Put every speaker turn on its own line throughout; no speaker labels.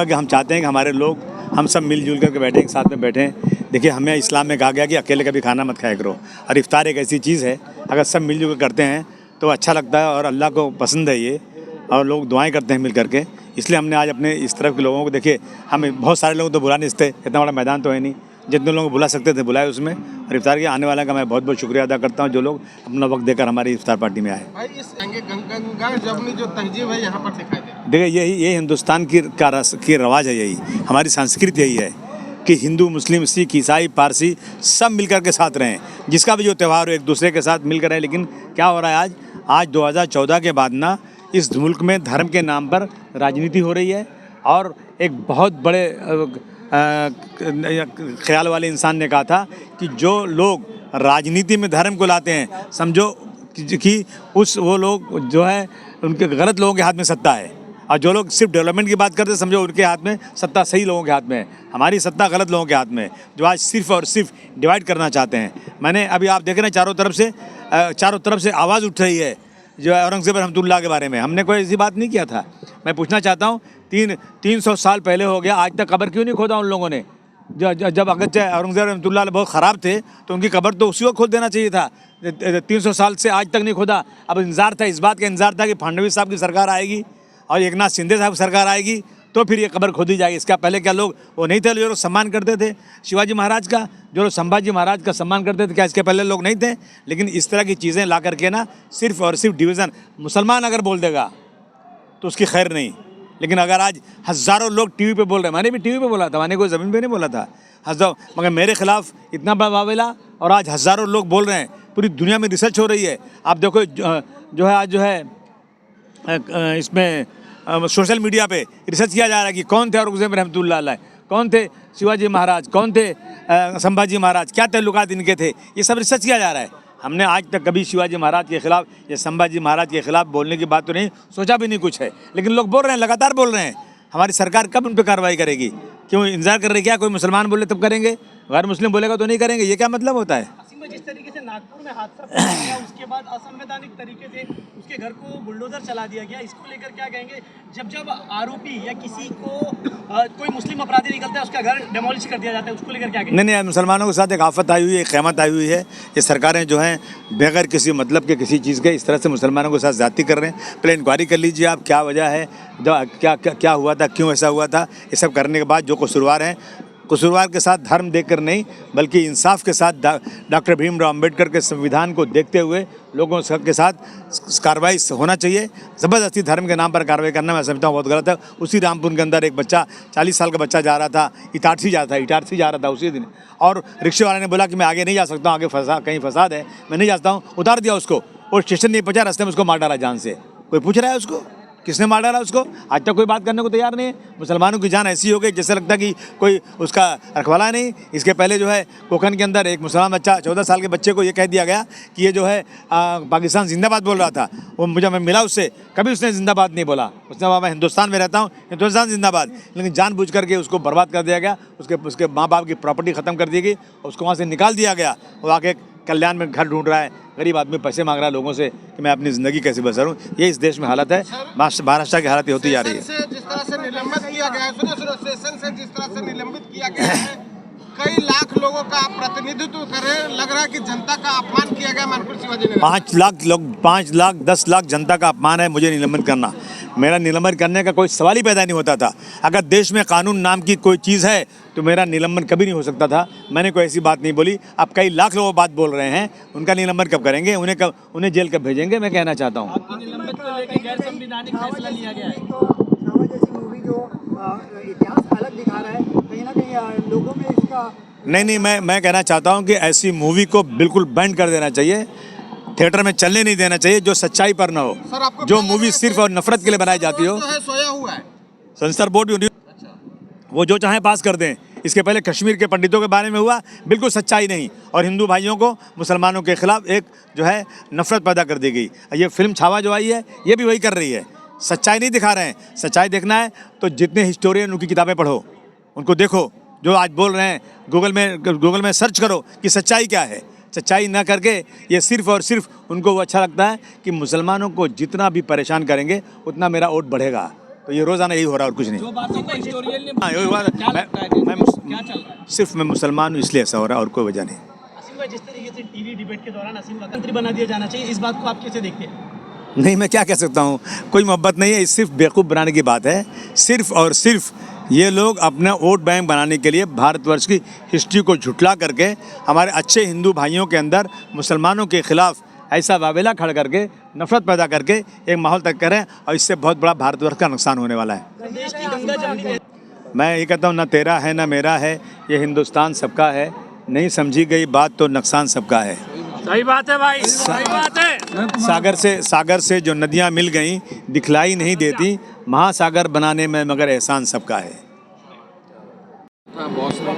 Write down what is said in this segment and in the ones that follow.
कि हम चाहते हैं कि हमारे लोग हम सब मिलजुल करके बैठें, एक साथ में बैठें। देखिए, हमें इस्लाम में कहा गया कि अकेले कभी खाना मत खाया करो, और इफ्तार एक ऐसी चीज़ है अगर सब मिलजुल कर करते हैं तो अच्छा लगता है और अल्लाह को पसंद है ये, और लोग दुआएं करते हैं मिल करके। इसलिए हमने आज अपने इस तरफ के लोगों को, देखिए हम बहुत सारे लोग तो बुला नहीं सकते, इतना बड़ा मैदान तो है नहीं, जितने लोग बुला सकते थे बुलाए उसमें। और इफ्तार के आने वाले का मैं बहुत बहुत शुक्रिया अदा करता हूँ जो लोग अपना वक्त देकर हमारी इफ्तार पार्टी में आए।
भाई इस गंगा जमुनी जो तहजीब है यहाँ पर दिखाई दे रहा है।
देखिए, यही हिंदुस्तान की रवाज है, यही हमारी संस्कृति यही है कि हिंदू, मुस्लिम, सिख, ईसाई, पारसी सब मिलकर के साथ रहें, जिसका भी जो त्यौहार हो एक दूसरे के साथ मिलकर रहें। लेकिन क्या हो रहा है आज 2014 के बाद ना इस मुल्क में धर्म के नाम पर राजनीति हो रही है। और एक बहुत बड़े ख्याल वाले इंसान ने कहा था कि जो लोग राजनीति में धर्म को लाते हैं, समझो कि वो लोग जो है उनके गलत लोगों के हाथ में सत्ता है, और जो लोग सिर्फ डेवलपमेंट की बात करते हैं समझो उनके हाथ में सत्ता सही लोगों के हाथ में है। हमारी सत्ता गलत लोगों के हाथ में है जो आज सिर्फ और सिर्फ डिवाइड करना चाहते हैं। मैंने अभी आप देख रहे हैं चारों तरफ से आवाज़ उठ रही है जो औरंगज़ेब रहमतुल्लाह के बारे में। हमने कोई ऐसी बात नहीं किया था। मैं पूछना चाहता हूँ 300 साल पहले हो गया, आज तक कब्र क्यों नहीं खोदा उन लोगों ने? जब अगरचे औरंगज़ेब रहमतुल्लाह बहुत ख़राब थे तो उनकी कब्र तो उसी वक्त खोद देना चाहिए था। 300 साल से आज तक नहीं खोदा। अब इंतज़ार था, इस बात का इंतज़ार था कि फडणवीस साहब की सरकार आएगी और एकनाथ शिंदे साहब सरकार आएगी तो फिर ये कब्र खोदी जाएगी। इसका पहले क्या लोग वो नहीं थे जो लोग सम्मान करते थे शिवाजी महाराज का, जो लोग संभाजी महाराज का सम्मान करते थे? क्या इसके पहले लोग नहीं थे? लेकिन इस तरह की चीज़ें ला करके ना सिर्फ और सिर्फ डिवीज़न, मुसलमान अगर बोल देगा तो उसकी खैर नहीं। लेकिन अगर आज हज़ारों लोग टीवी पे बोल रहे हैं, मैंने भी टीवी पे बोला था, मैंने कोई ज़मीन पे नहीं बोला था, मगर मेरे खिलाफ इतना बड़ा वावेला, और आज हज़ारों लोग बोल रहे हैं। पूरी दुनिया में रिसर्च हो रही है। आप देखो जो है आज जो है इसमें सोशल मीडिया पे रिसर्च किया जा रहा है कि कौन थे औरंगज़ेब रहमतुल्लाह अलैह, कौन थे शिवाजी महाराज, कौन थे संभाजी महाराज, क्या ताल्लुकात इनके थे, ये सब रिसर्च किया जा रहा है। हमने आज तक कभी शिवाजी महाराज के खिलाफ या संभाजी महाराज के खिलाफ बोलने की बात तो नहीं सोचा भी नहीं कुछ है, लेकिन लोग बोल रहे हैं, लगातार बोल रहे हैं। हमारी सरकार कब उन पर कार्रवाई करेगी? क्यों इंतजार कर रही? क्या कोई मुसलमान बोले तब करेंगे, गैर मुस्लिम बोलेगा तो नहीं करेंगे? ये क्या मतलब होता है?
जिस तरीके से नागपुर में हादसा गया उसके बाद असंवैधानिक तरीके से उसके घर को बुलडोजर चला दिया गया, इसको लेकर क्या कहेंगे? जब आरोपी या किसी को कोई मुस्लिम अपराधी निकलता है उसका घर डेमोलिश कर दिया जाता है, उसको लेकर क्या कहेंगे?
नहीं, मुसलमानों के साथ एक आफत आई हुई है, एक क़यामत आई हुई है। ये सरकारें जो हैं बगैर किसी मतलब के किसी चीज़ के इस तरह से मुसलमानों के साथ ज़्यादती कर रहे हैं। पहले इंक्वायरी कर लीजिए आप, क्या वजह है, क्या हुआ था, क्यों ऐसा हुआ था। ये सब करने के बाद जो कसूरवार हैं, कसूरवार के साथ धर्म देखकर नहीं बल्कि इंसाफ के साथ डॉक्टर भीमराव अंबेडकर के संविधान को देखते हुए लोगों के साथ कार्रवाई होना चाहिए। ज़बरदस्ती धर्म के नाम पर कार्रवाई करना मैं समझता हूँ बहुत गलत है। उसी रामपुर के अंदर एक बच्चा 40 साल का बच्चा जा रहा था, इटारसी जा रहा था उसी दिन, और रिक्शे वाले ने बोला कि मैं आगे नहीं जा सकता हूँ, आगे कहीं फसाद है, मैं नहीं जा सकता हूँ, उतार दिया उसको, और स्टेशन नहीं पहुँचा, रास्ते में उसको मार डाला जान से। कोई पूछ रहा है उसको किसने मार डाला उसको? आज तक कोई बात करने को तैयार नहीं है। मुसलमानों की जान ऐसी हो गई जैसे लगता कि कोई उसका रखवाला नहीं। इसके पहले जो है कोकन के अंदर एक मुसलमान बच्चा 14 साल के बच्चे को ये कह दिया गया कि ये जो है पाकिस्तान जिंदाबाद बोल रहा था। वो मैं मिला उससे, कभी उसने जिंदाबाद नहीं बोला। उसने कहा मैं हिंदुस्तान में रहता हूँ, हिंदुस्तान जिंदाबाद। लेकिन जानबूझ करके उसको बर्बाद कर दिया गया, उसके माँ बाप की प्रॉपर्टी ख़त्म कर दी गई, उसको वहाँ से निकाल दिया गया। वो आके कल्याण में घर ढूंढ रहा है, गरीब आदमी पैसे मांग रहा है लोगों से कि मैं अपनी ज़िंदगी कैसे बसरूं। ये इस देश में हालत है, महाराष्ट्र की हालत होती जा रही है।
जिस तरह से निलंबित किया गया है, सेशन से जिस तरह से निलंबित किया गया है, कई लाख लोगों का आप प्रतिनिधित्व कर रहे हैं, लग रहा है कि जनता का अपमान किया गया मानपुर शिवाजी नगर।
5 लाख लोग, 5 लाख 10 लाख जनता का अपमान है मुझे निलंबित करना। मेरा निलंबन करने का कोई सवाल ही पैदा नहीं होता था। अगर देश में कानून नाम की कोई चीज़ है तो मेरा निलंबन कभी नहीं हो सकता था। मैंने कोई ऐसी बात नहीं बोली। अब कई लाख लोग बात बोल रहे हैं, उनका निलंबन कब करेंगे, उन्हें जेल कब भेजेंगे, मैं कहना चाहता हूँ।
आपकी निलंबित को लेकर गैर संवैधानिक फैसला लिया गया है।
मूवी जो इतिहास अलग दिखा रहा है, कहीं ना कहीं लोगों में इसका
नहीं, मैं कहना चाहता हूँ कि ऐसी मूवी को बिल्कुल बैन कर देना चाहिए, थिएटर में चलने नहीं देना चाहिए जो सच्चाई पर ना हो। जो मूवी सिर्फ और नफरत के लिए बनाई जाती हो,
सोया हुआ है
सेंसर बोर्ड वो जो चाहे पास कर दें। इसके पहले कश्मीर के पंडितों के बारे में हुआ, बिल्कुल सच्चाई नहीं, और हिंदू भाइयों को मुसलमानों के खिलाफ एक जो है नफरत पैदा कर दी गई। ये फिल्म छावा जो आई है ये भी वही कर रही है, सच्चाई नहीं दिखा रहे हैं। सच्चाई देखना है तो जितने हिस्टोरियन उनकी किताबें पढ़ो, उनको देखो, जो आज बोल रहे हैं गूगल में सर्च करो कि सच्चाई क्या है। सच्चाई ना करके ये सिर्फ और सिर्फ उनको वो अच्छा लगता है कि मुसलमानों को जितना भी परेशान करेंगे उतना मेरा वोट बढ़ेगा। तो ये रोज़ाना यही हो रहा है और कुछ नहीं।
जो बातों को हिस्टोरियन ने
हाँ, यही बात
क्या लगता है क्या चल रहा है?
सिर्फ मैं मुसलमान हूँ इसलिए ऐसा हो रहा है और कोई वजह नहीं।
असीम भाई, जिस तरीके से टीवी डिबेट के दौरान असीम मंत्री बना दिया जाना चाहिए, इस बात को आप कैसे देखते हैं?
नहीं, मैं क्या कह सकता हूँ, कोई मोहब्बत नहीं है, ये सिर्फ बेवकूफ़ बनाने की बात है। सिर्फ और सिर्फ ये लोग अपना वोट बैंक बनाने के लिए भारतवर्ष की हिस्ट्री को झुठला करके हमारे अच्छे हिंदू भाइयों के अंदर मुसलमानों के खिलाफ ऐसा वावेला खड़ा करके नफरत पैदा करके एक माहौल तक करें, और इससे बहुत बड़ा भारतवर्ष का नुकसान होने वाला है।
देश की गंगा जमनी में
मैं ये कहता हूँ, ना तेरा है ना मेरा है, ये हिंदुस्तान सबका है, नहीं समझी गई बात तो नुकसान सबका है।
सही बात है भाई, सही बात है।
सागर से जो नदियाँ मिल गईं दिखलाई नहीं देती, महासागर बनाने में मगर एहसान सबका है।
हाँ, बॉस लोग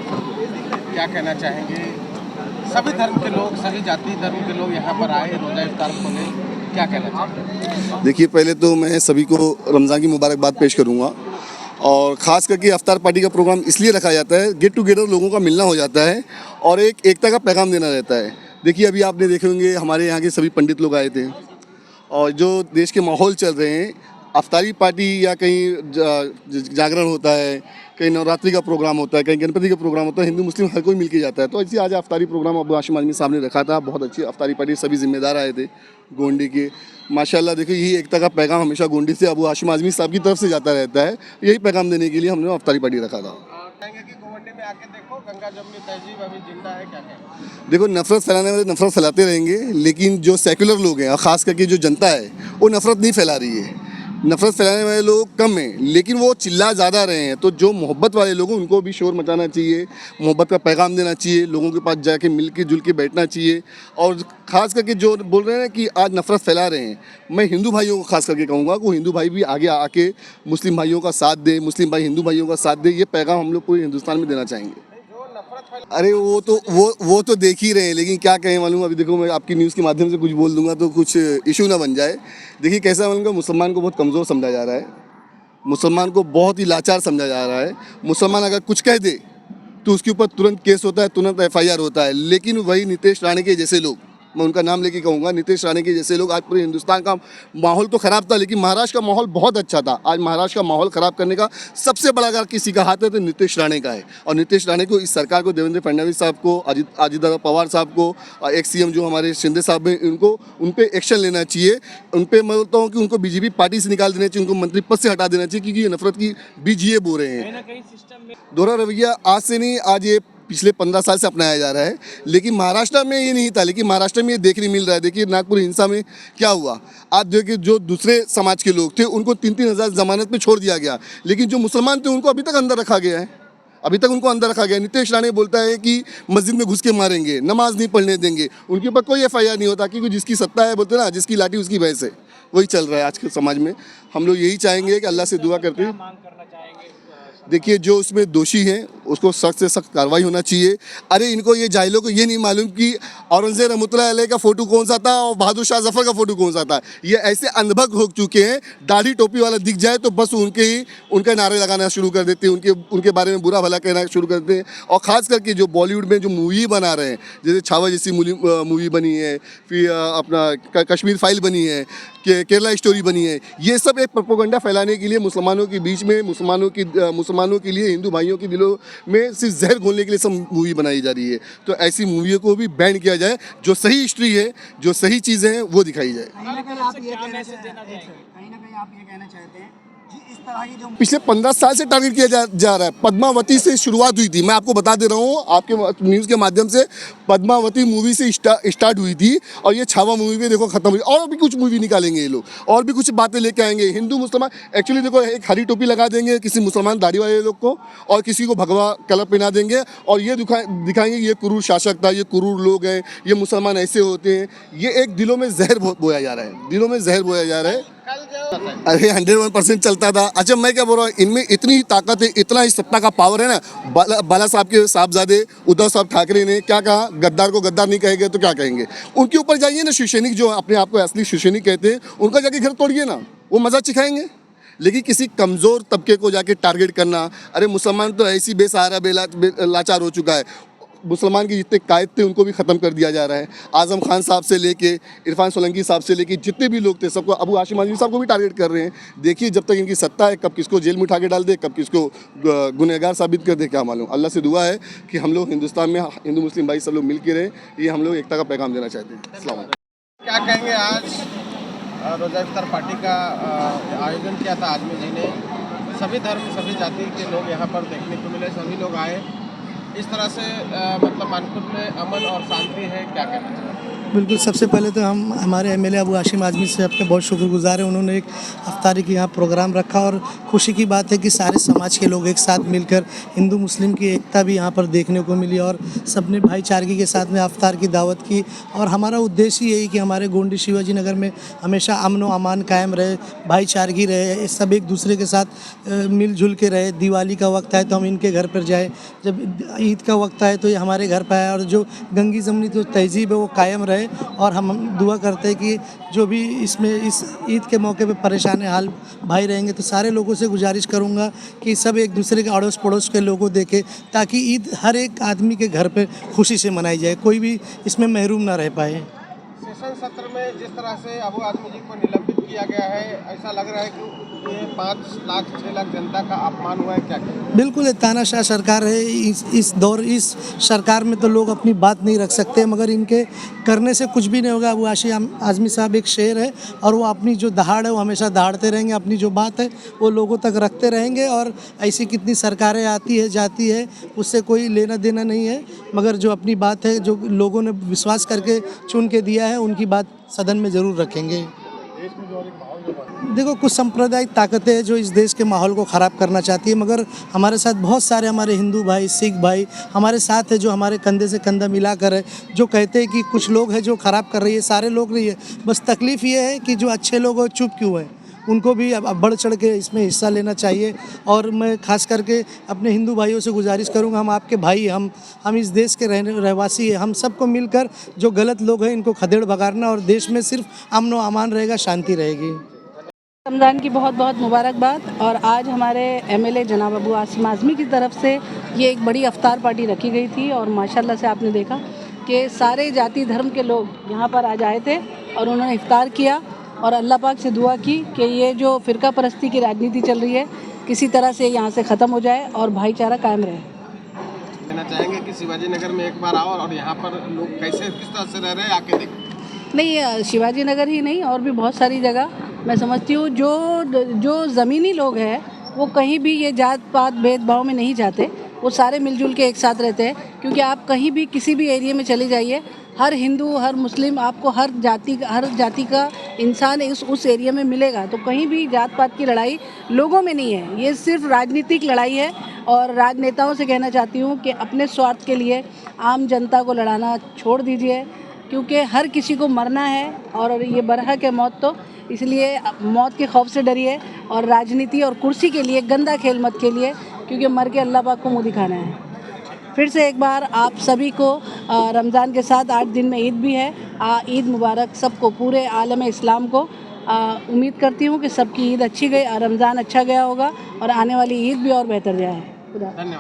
क्या कहना चाहेंगे? सभी धर्म के लोग, सभी जाति धर्म के लोग यहाँ पर आए, रोजा इफ्तार खोले, क्या कहना चाहेंगे?
देखिए, पहले तो मैं सभी को रमज़ान की मुबारकबाद पेश करूँगा, और ख़ास करके अफ्तार पार्टी का प्रोग्राम इसलिए रखा जाता है, गेट टुगेदर लोगों का मिलना हो जाता है और एक एकता का पैगाम देना रहता है। देखिए, अभी आपने देखे होंगे हमारे यहाँ के सभी पंडित लोग आए थे, और जो देश के माहौल चल रहे हैं, अफ्तारी पार्टी या कहीं जागरण होता है, कहीं नवरात्रि का प्रोग्राम होता है, कहीं गणपति का प्रोग्राम होता है, हिंदू मुस्लिम हर कोई मिल के जाता है। तो ऐसे आज अफ्तारी प्रोग्राम अबू हाशिम आज़मी साहब ने रखा था, बहुत अच्छी अफ्तारी पार्टी, सभी जिम्मेदार आए थे गोंडी के। माशाल्लाह, देखिए, यही एकता का पैगाम हमेशा गोंडी से अबू हाशिम आज़मी साहब की तरफ से जाता रहता है। यही पैगाम देने के लिए हमने अफ्तारी पार्टी रखा था।
कहेंगे कि गोवंडी में आके देखो, गंगा जमनी तहजीब अभी जिंदा है, क्या कहेंगे?
देखो, नफरत फैलाने वाले नफरत फैलाते रहेंगे, लेकिन जो सेक्युलर लोग हैं और ख़ास करके जो जनता है वो नफरत नहीं फैला रही है। नफरत फैलाने वाले लोग कम हैं, लेकिन वो चिल्ला ज़्यादा रहे हैं। तो जो मोहब्बत वाले लोग हैं उनको भी शोर मचाना चाहिए, मोहब्बत का पैगाम देना चाहिए, लोगों के पास जाके मिल के जुल के बैठना चाहिए। और ख़ास करके जो बोल रहे हैं कि आज नफरत फैला रहे हैं, मैं हिंदू भाइयों को खास करके कहूँगा कि हिंदू भाई भी आगे आके मुस्लिम भाइयों का साथ दे, मुस्लिम भाई हिंदू भाइयों का साथ दे। ये पैगाम हम लोग पूरे हिंदुस्तान में देना चाहेंगे। अरे वो तो देख ही रहे हैं, लेकिन क्या कहें मालूम। अभी देखो, मैं आपकी न्यूज़ के माध्यम से कुछ बोल दूंगा तो कुछ इशू ना बन जाए। देखिए, कैसा मालूम, मुसलमान को बहुत कमज़ोर समझा जा रहा है, मुसलमान को बहुत ही लाचार समझा जा रहा है। मुसलमान अगर कुछ कह दे तो उसके ऊपर तुरंत केस होता है, तुरंत FIR होता है। लेकिन वही नीतीश राणे के जैसे लोग, मैं उनका नाम लेके कहूँगा, नीतीश राणे के जैसे लोग, आज पूरे हिंदुस्तान का माहौल तो ख़राब था, लेकिन महाराष्ट्र का माहौल बहुत अच्छा था। आज महाराष्ट्र का माहौल ख़राब करने का सबसे बड़ा अगर किसी का हाथ है तो नीतीश राणे का है। और नीतीश राणे को, इस सरकार को, देवेंद्र फडणवीस साहब को, अजित पवार साहब को, एक्स CM जो हमारे शिंदे साहब हैं, उनको उन पर एक्शन लेना चाहिए। उन पर मैं बोलता हूँ कि उनको BJP पार्टी से निकाल देना चाहिए, उनको मंत्री पद से हटा देना चाहिए, क्योंकि ये नफरत की बीज ये बो रहे हैं। दोहरा रवैया आज से नहीं, आज ये पिछले 15 साल से अपनाया जा रहा है। लेकिन महाराष्ट्र में ये नहीं था, लेकिन महाराष्ट्र में ये देखने मिल रहा है। देखिए, नागपुर हिंसा में क्या हुआ। आज देखिए, जो दूसरे समाज के लोग थे उनको 3-3 हज़ार जमानत पे छोड़ दिया गया, लेकिन जो मुसलमान थे उनको अभी तक अंदर रखा गया है, अभी तक उनको अंदर रखा गया। नीतीश राणे बोलता है कि मस्जिद में घुस के मारेंगे, नमाज नहीं पढ़ने देंगे, उनके ऊपर कोई FIR नहीं होता, क्योंकि जिसकी सत्ता है, बोलते ना, जिसकी लाठी उसकी भैंस है। वही चल रहा है आज के समाज में। हम लोग यही चाहेंगे कि अल्लाह से दुआ करते हैं, देखिए, जो उसमें दोषी हैं उसको सख्त से सख्त कार्रवाई होना चाहिए। अरे, इनको, ये जाहिलों को ये नहीं मालूम कि औरंगजेब रहमतुल्लाह अलैह का फ़ोटो कौन सा था और बहादुर शाह जफ़र का फ़ोटो कौन सा था। ये ऐसे अंधभक्त हो चुके हैं, दाढ़ी टोपी वाला दिख जाए तो बस उनके नारे लगाना शुरू कर देते हैं, उनके बारे में बुरा भला कहना शुरू कर देते हैं। और ख़ास करके जो बॉलीवुड में जो मूवी बना रहे हैं, जैसे छावा जैसी मूवी बनी है, फिर अपना कश्मीर फाइल बनी है, केरला स्टोरी बनी है, ये सब एक प्रोपेगेंडा फैलाने के लिए मुसलमानों के बीच में, मुसलमानों के लिए, हिंदू भाइयों के दिलों में सिर्फ जहर घोलने के लिए सब मूवी बनाई जा रही है। तो ऐसी मूवियों को भी बैन किया जाए, जो सही हिस्ट्री है, जो सही चीज़ें हैं, वो दिखाई जाए।
कहीं ना कहीं आप ये कहना चाहते हैं जी, इस तरह की जो
पिछले 15 साल से टारगेट किया जा रहा है। पद्मावती से शुरुआत हुई थी, मैं आपको बता दे रहा हूँ, आपके न्यूज़ के माध्यम से। पद्मावती मूवी से स्टार्ट हुई थी, और ये छावा मूवी पे देखो ख़त्म हुई। और भी कुछ मूवी निकालेंगे ये लोग, और भी कुछ बातें लेके आएंगे। हिंदू मुसलमान, एक्चुअली देखो, एक हरी टोपी लगा देंगे किसी मुसलमान दाढ़ी वाले लोग को, और किसी को भगवा कलर पहना देंगे, और ये दिखाएंगे ये क्रूर शासक था, ये क्रूर लोग हैं, ये मुसलमान ऐसे होते हैं। ये एक दिलों में जहर बोया जा रहा है, दिलों में जहर बोया जा रहा है। अरे 101% चलता था। अच्छा, मैं क्या बोल रहा हूँ, इनमें इतनी ही ताकत है, इतना ही सत्ता का पावर है ना। बाला साहब के साहबजादे उद्धव साहब ठाकरे ने क्या कहा, गद्दार को गद्दार नहीं कहेंगे तो क्या कहेंगे। उनके ऊपर जाइए ना, शिवसैनिक जो अपने आप को असली शिवसैनिक कहते हैं, उनका जाके घर तोड़िए ना, वो मज़ा सिखाएंगे। लेकिन किसी कमज़ोर तबके को जाके टारगेट करना, अरे मुसलमान तो ऐसी बेसहारा लाचार हो चुका है। मुसलमान के जितने कायद थे उनको भी ख़त्म कर दिया जा रहा है। आज़म खान साहब से लेके इरफान सोलंकी साहब से लेके जितने भी लोग थे सबको, अबू हाशिम आज़मी साहब को भी टारगेट कर रहे हैं। देखिए जब तक इनकी सत्ता है कब किसको जेल में उठा के डाल दे, कब किसको गुनहगार साबित कर दे, क्या मालूम। अल्लाह से दुआ है कि हम लोग हिंदुस्तान में हिंदू मुस्लिम भाई सब लोग मिल के रहें, ये हम लोग एकता का पैगाम देना चाहते हैं। अस्सलाम वालेकुम।
क्या कहेंगे, आज रोज़ा इफ्तार पार्टी का आयोजन किया था आज़मी जी ने, सभी धर्म सभी जाति के लोग यहाँ पर देखने को मिले, सभी लोग आए, इस तरह से मतलब मानपुर में अमन और शांति है, क्या कहना चाहिए?
बिल्कुल, सबसे पहले तो हम हमारे एमएलए अबू हाशिम आज़मी साहब के बहुत शुक्रगुजार हैं। उन्होंने एक इफ्तारी की यहाँ प्रोग्राम रखा और खुशी की बात है कि सारे समाज के लोग एक साथ मिलकर हिंदू मुस्लिम की एकता भी यहाँ पर देखने को मिली और सबने भाईचारगी के साथ में इफ्तार की दावत की। और हमारा उद्देश्य यही कि हमारे गोंडी शिवाजी नगर में हमेशा अमन व अमान कायम रहे, भाईचारगी रहे, सब एक दूसरे के साथ मिलजुल के रहे। दिवाली का वक्त है तो हम इनके घर पर जाएँ, जब ईद का वक्त आए तो ये हमारे घर पर आए और जो गंगी ज़मनी जो तहज़ीब है वो कायम रहे। और हम दुआ करते हैं कि जो भी इसमें इस ईद के मौके पे परेशान हाल भाई रहेंगे, तो सारे लोगों से गुजारिश करूंगा कि सब एक दूसरे के अड़ोस पड़ोस के लोगों देखें, ताकि ईद हर एक आदमी के घर पे खुशी से मनाई जाए, कोई भी इसमें महरूम ना रह पाए।
सेशन सत्र में जिस तरह से अबू आज़मी जी को निलंबित किया गया है, ऐसा लग रहा है कि ये 5 लाख 6 लाख जनता का अपमान हुआ है, क्या कहें?
बिल्कुल, ये तानाशाह सरकार है। इस दौर इस सरकार में तो लोग अपनी बात नहीं रख सकते, मगर इनके करने से कुछ भी नहीं होगा। अबू हाशिम आज़मी साहब एक शेर है और वो अपनी जो दहाड़ है वो हमेशा दहाड़ते रहेंगे, अपनी जो बात है वो लोगों तक रखते रहेंगे। और ऐसी कितनी सरकारें आती है जाती है, उससे कोई लेना देना नहीं है, मगर जो अपनी बात है, जो लोगों ने विश्वास करके चुन के दिया है, उनकी बात सदन में ज़रूर रखेंगे। देखो, कुछ सांप्रदायिक ताकतें हैं जो इस देश के माहौल को ख़राब करना चाहती है, मगर हमारे साथ बहुत सारे हमारे हिंदू भाई, सिख भाई हमारे साथ है, जो हमारे कंधे से कंधा मिलाकर है, जो कहते हैं कि कुछ लोग हैं जो ख़राब कर रही है। सारे लोग नहीं है, बस तकलीफ़ ये है कि जो अच्छे लोग हैं चुप क्यों हैं, उनको भी अब बढ़ चढ़ के इसमें हिस्सा लेना चाहिए। और मैं खास करके अपने हिंदू भाइयों से गुजारिश करूंगा, हम आपके भाई, हम इस देश के रहवासी हैं, हम सबको मिलकर जो गलत लोग हैं इनको खदेड़ भगाना, और देश में सिर्फ अमन व अमान रहेगा, शांति रहेगी।
रमज़ान की बहुत बहुत मुबारकबाद। और आज हमारे एमएलए जनाब अबू हाशिम आज़मी की तरफ से ये एक बड़ी इफ्तार पार्टी रखी गई थी, और माशाल्लाह से आपने देखा कि सारे जाति धर्म के लोग यहाँ पर आज आए थे और उन्होंने इफ्तार किया और अल्लाह पाक से दुआ की कि ये जो फ़िरका परस्ती की राजनीति चल रही है किसी तरह से यहाँ से ख़त्म हो जाए और भाईचारा कायम रहे।
कहना चाहेंगे कि शिवाजी नगर में एक बार आओ और यहाँ पर लोग कैसे किस तरह से रह रहे हैं, आके देखो।
नहीं, शिवाजी नगर ही नहीं, और भी बहुत सारी जगह मैं समझती हूँ जो ज़मीनी लोग हैं वो कहीं भी ये जात पात भेदभाव में नहीं जाते, वो सारे मिलजुल के एक साथ रहते हैं। क्योंकि आप कहीं भी किसी भी एरिया में चले जाइए, हर हिंदू हर मुस्लिम आपको हर जाति का इंसान उस एरिया में मिलेगा। तो कहीं भी जात पात की लड़ाई लोगों में नहीं है, ये सिर्फ राजनीतिक लड़ाई है। और राजनेताओं से कहना चाहती हूँ कि अपने स्वार्थ के लिए आम जनता को लड़ाना छोड़ दीजिए, क्योंकि हर किसी को मरना है और ये बरहक है मौत, तो इसलिए मौत के खौफ से डरिए और राजनीति और कुर्सी के लिए गंदा खेल मत खेलिए, क्योंकि मर के अल्लाह पाक को मुँह दिखाना है। फिर से एक बार आप सभी को रमज़ान के साथ 8 दिन में ईद भी है, ईद मुबारक सबको, पूरे आलम इस्लाम को। उम्मीद करती हूँ कि सबकी ईद अच्छी गई, रमज़ान अच्छा गया होगा और आने वाली ईद भी और बेहतर जाए। धन्यवाद।